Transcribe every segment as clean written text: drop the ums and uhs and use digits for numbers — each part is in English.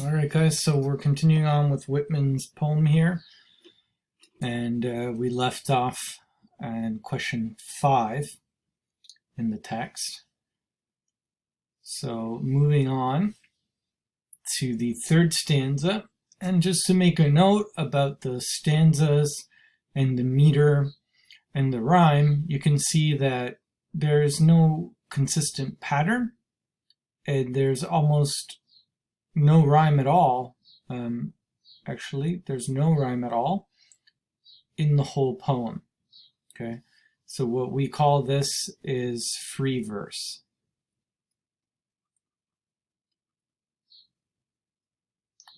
All right, guys, so we're continuing on with Whitman's poem here, and we left off on question 5 in the text. So moving on to the third stanza, and just to make a note about the stanzas and the meter and the rhyme, you can see that there is no consistent pattern, and there's almost no rhyme at all. Actually, there's no rhyme at all in the whole poem. Okay, so what we call this is free verse.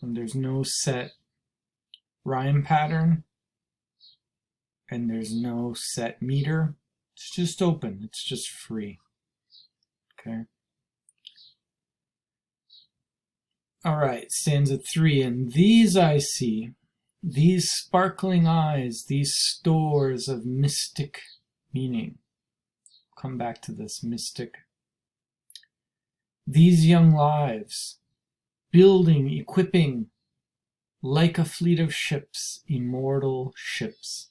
And there's no set rhyme pattern, and there's no set meter. It's just open, it's just free. Okay. All right, stanza 3. And these I see, these sparkling eyes, these stores of mystic meaning. Come back to this mystic. These young lives, building, equipping, like a fleet of ships, immortal ships,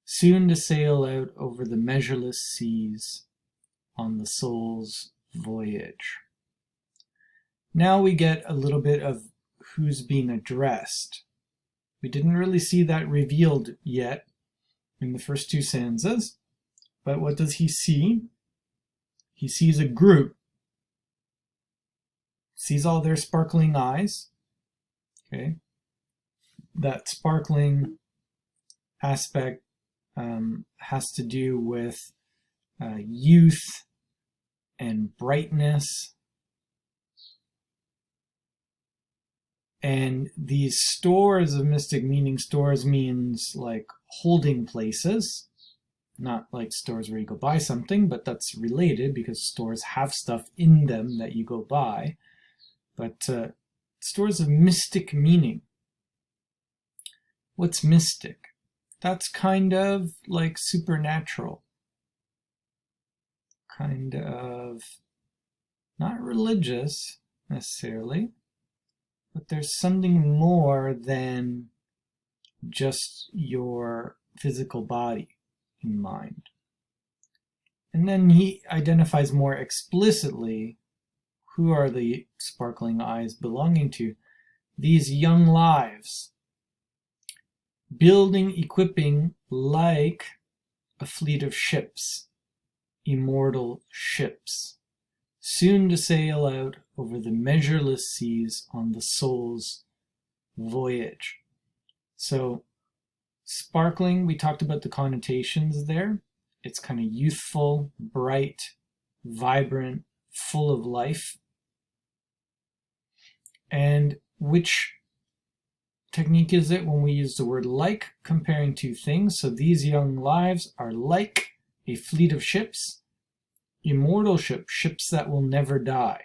soon to sail out over the measureless seas on the soul's voyage. Now we get a little bit of who's being addressed. We didn't really see that revealed yet in the first 2 stanzas, but what does he see? He sees a group, sees all their sparkling eyes. Okay, that sparkling aspect has to do with youth and brightness. And these stores of mystic meaning, stores means like holding places, not like stores where you go buy something, but that's related because stores have stuff in them that you go buy. But stores of mystic meaning. What's mystic? That's kind of like supernatural. Kind of not religious necessarily, but there's something more than just your physical body in mind. And then he identifies more explicitly who are the sparkling eyes belonging to. These young lives, building, equipping like a fleet of ships, immortal ships, soon to sail out over the measureless seas on the soul's voyage. So sparkling, we talked about the connotations there. It's kind of youthful, bright, vibrant, full of life. And which technique is it when we use the word like, comparing 2 things? So these young lives are like a fleet of ships, immortal ships, ships that will never die,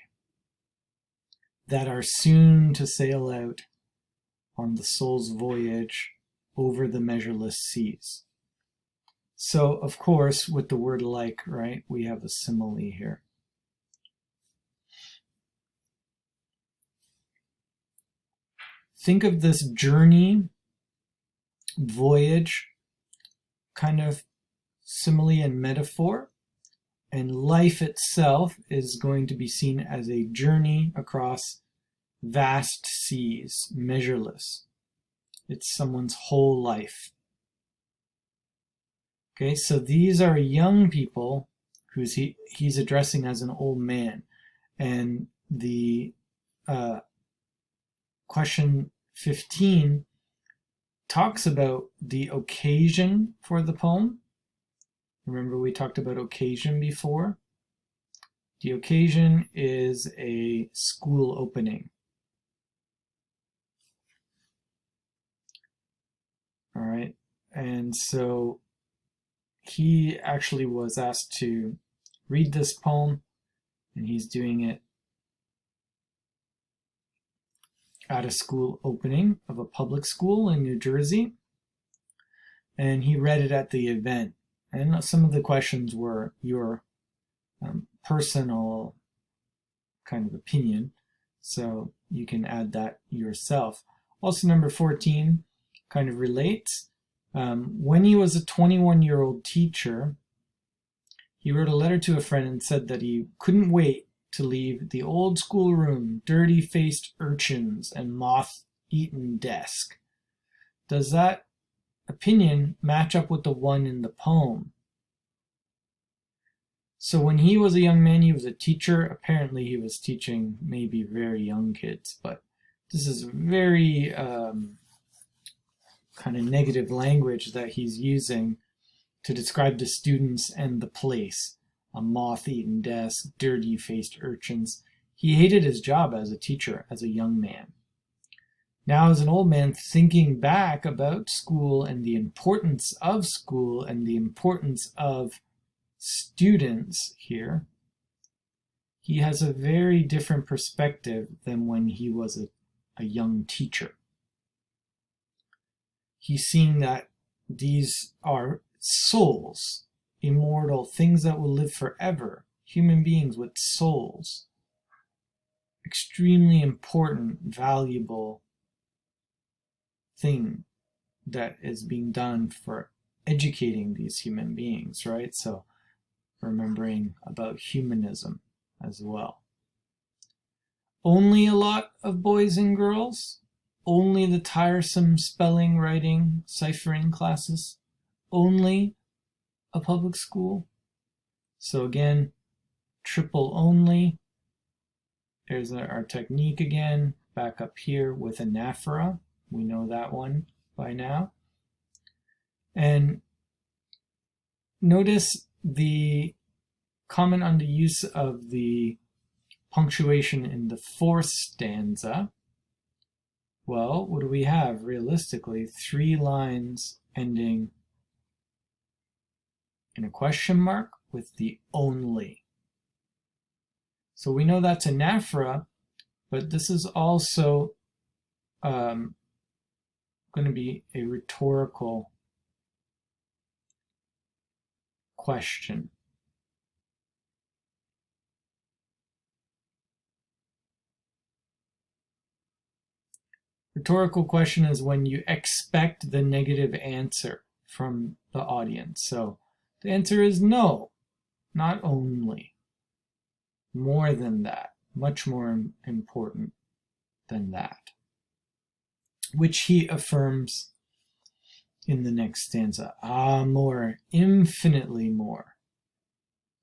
that are soon to sail out on the soul's voyage over the measureless seas. So, of course, with the word like, right, we have a simile here. Think of this journey, voyage, kind of simile and metaphor. And life itself is going to be seen as a journey across vast seas, measureless. It's someone's whole life. Okay, so these are young people who he's addressing as an old man. And the question 15 talks about the occasion for the poem. Remember we talked about occasion before? The occasion is a school opening. All right, and so he actually was asked to read this poem, and he's doing it at a school opening of a public school in New Jersey. And he read it at the event. And some of the questions were your personal kind of opinion. So you can add that yourself. Also, number 14 kind of relates. When he was a 21-year-old teacher, he wrote a letter to a friend and said that he couldn't wait to leave the old schoolroom, dirty-faced urchins, and moth-eaten desk. Does that opinion match up with the one in the poem? So when he was a young man, he was a teacher. Apparently he was teaching maybe very young kids, but this is very kind of negative language that he's using to describe the students and the place. A moth-eaten desk, dirty-faced urchins. He hated his job as a teacher, as a young man. Now, as an old man, thinking back about school and the importance of school and the importance of students here, he has a very different perspective than when he was a young teacher. He's seeing that these are souls, immortal, things that will live forever, human beings with souls. Extremely important, valuable thing that is being done for educating these human beings, right? So remembering about humanism as well. Only a lot of boys and girls? Only the tiresome spelling, writing, ciphering classes? Only a public school? So again, triple only. There's our technique again, back up here with anaphora. We know that one by now. And notice the comment on the use of the punctuation in the fourth stanza. Well, what do we have realistically? 3 lines ending in a question mark with the only. So we know that's anaphora, but this is also going to be a rhetorical question. Rhetorical question is when you expect the negative answer from the audience. So the answer is no, not only. More than that, much more important than that, which he affirms in the next stanza. More, infinitely more.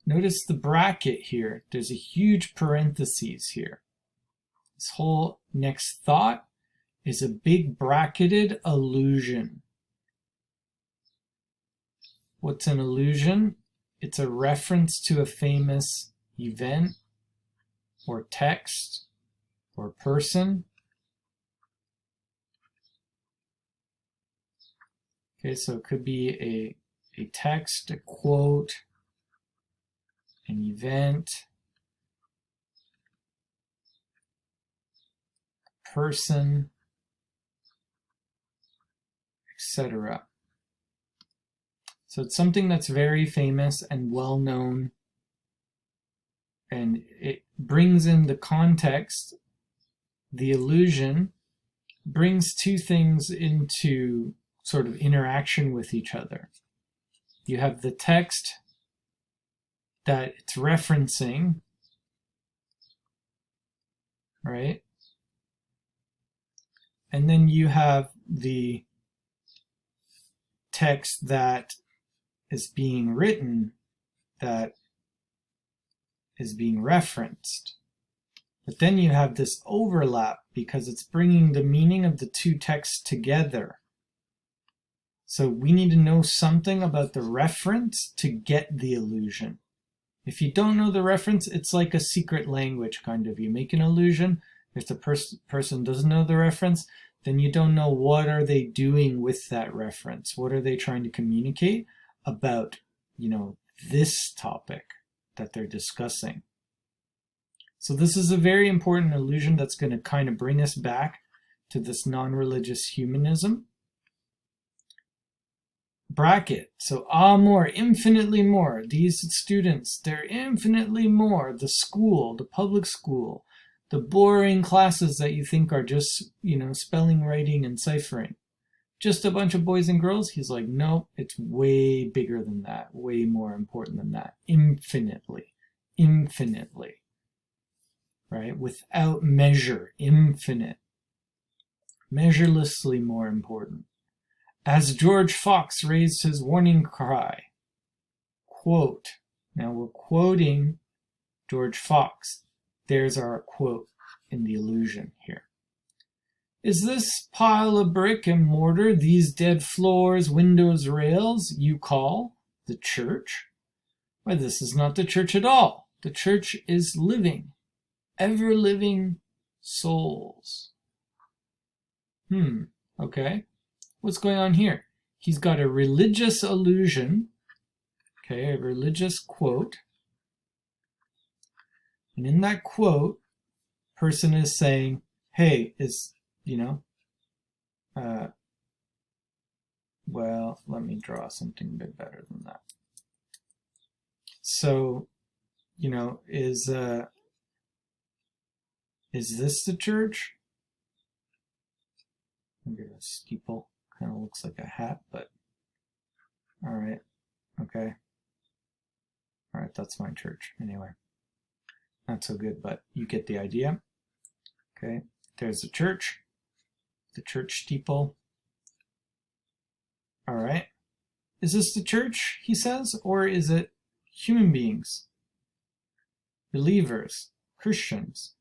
Notice the bracket here. There's a huge parenthesis here. This whole next thought is a big bracketed allusion. What's an allusion? It's a reference to a famous event or text or person. Okay, so it could be a text, a quote, an event, a person, etc. So it's something that's very famous and well known, and it brings in the context. The allusion brings 2 things into sort of interaction with each other. You have the text that it's referencing, right? And then you have the text that is being written, that is being referenced. But then you have this overlap because it's bringing the meaning of the 2 texts together. So we need to know something about the reference to get the allusion. If you don't know the reference, it's like a secret language kind of. You make an allusion. If the person doesn't know the reference, then you don't know what are they doing with that reference. What are they trying to communicate about, this topic that they're discussing. So this is a very important allusion that's going to kind of bring us back to this non-religious humanism. Bracket. So, more, infinitely more. These students, they're infinitely more. The school, the public school, The boring classes that you think are just, spelling, writing, and ciphering. Just a bunch of boys and girls? He's like, no, it's way bigger than that, way more important than that, infinitely, right? Without measure, infinite, measurelessly more important. As George Fox raised his warning cry, quote, now we're quoting George Fox. There's our quote in the allusion here. Is this pile of brick and mortar, these dead floors, windows, rails, you call the church? Why, this is not the church at all. The church is living, ever-living souls. Okay. What's going on here? He's got a religious allusion, okay, a religious quote. And in that quote, person is saying, hey, well, let me draw something a bit better than that. So, is this the church? Maybe a steeple. Kind of looks like a hat, but all right. Okay. All right, that's my church. Anyway, not so good, but you get the idea. Okay, there's the church steeple. All right. Is this the church, he says, or is it human beings? Believers, Christians?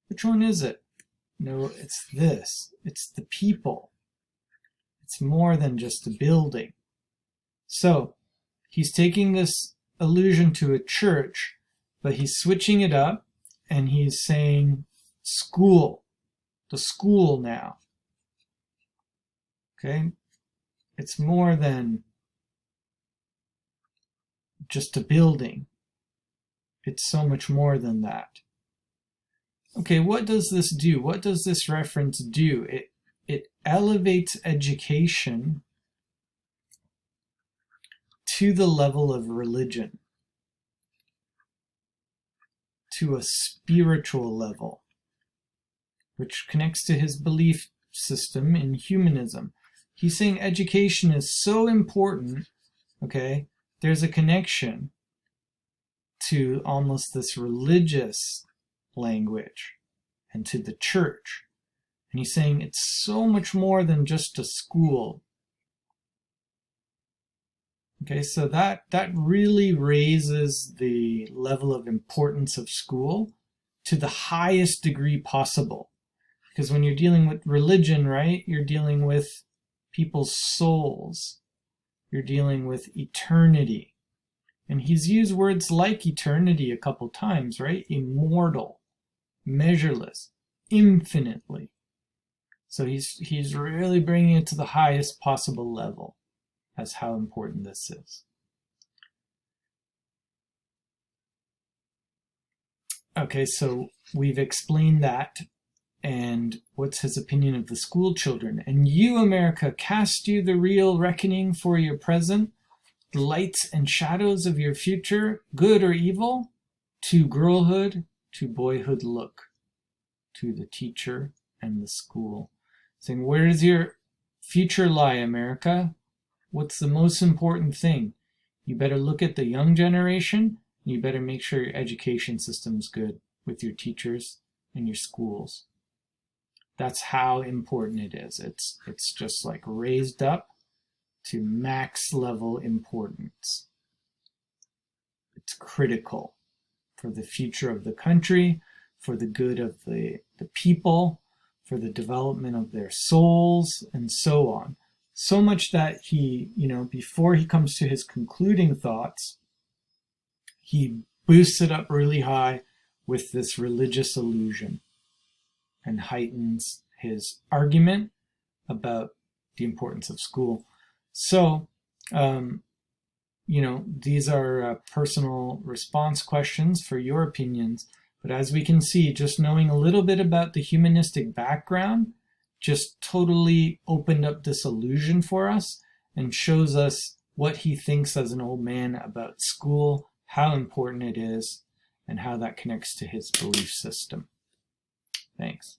Which one is it? No, it's this. It's the people. It's more than just a building. So, he's taking this allusion to a church, but he's switching it up, and he's saying school. The school now. Okay? It's more than just a building. It's so much more than that. Okay, what does this do? What does this reference do? It elevates education to the level of religion, to a spiritual level, which connects to his belief system in humanism. He's saying education is so important, okay? There's a connection to almost this religious language and to the church. And he's saying it's so much more than just a school. Okay, so that really raises the level of importance of school to the highest degree possible. Because when you're dealing with religion, right, you're dealing with people's souls. You're dealing with eternity. And he's used words like eternity a couple times, right? Immortal, measureless, infinitely. So he's really bringing it to the highest possible level as how important this is. Okay, so we've explained that. And what's his opinion of the school children? And you, America, cast you the real reckoning for your present, the lights and shadows of your future, good or evil? To girlhood, to boyhood look, to the teacher and the school. Saying, where does your future lie, America? What's the most important thing? You better look at the young generation, and you better make sure your education system's good with your teachers and your schools. That's how important it is. It's just like raised up to max level importance. It's critical for the future of the country, for the good of the people, for the development of their souls, and so on. So much that he, before he comes to his concluding thoughts, he boosts it up really high with this religious allusion and heightens his argument about the importance of school. So, these are personal response questions for your opinions. But as we can see, just knowing a little bit about the humanistic background just totally opened up this illusion for us and shows us what he thinks as an old man about school, how important it is, and how that connects to his belief system. Thanks.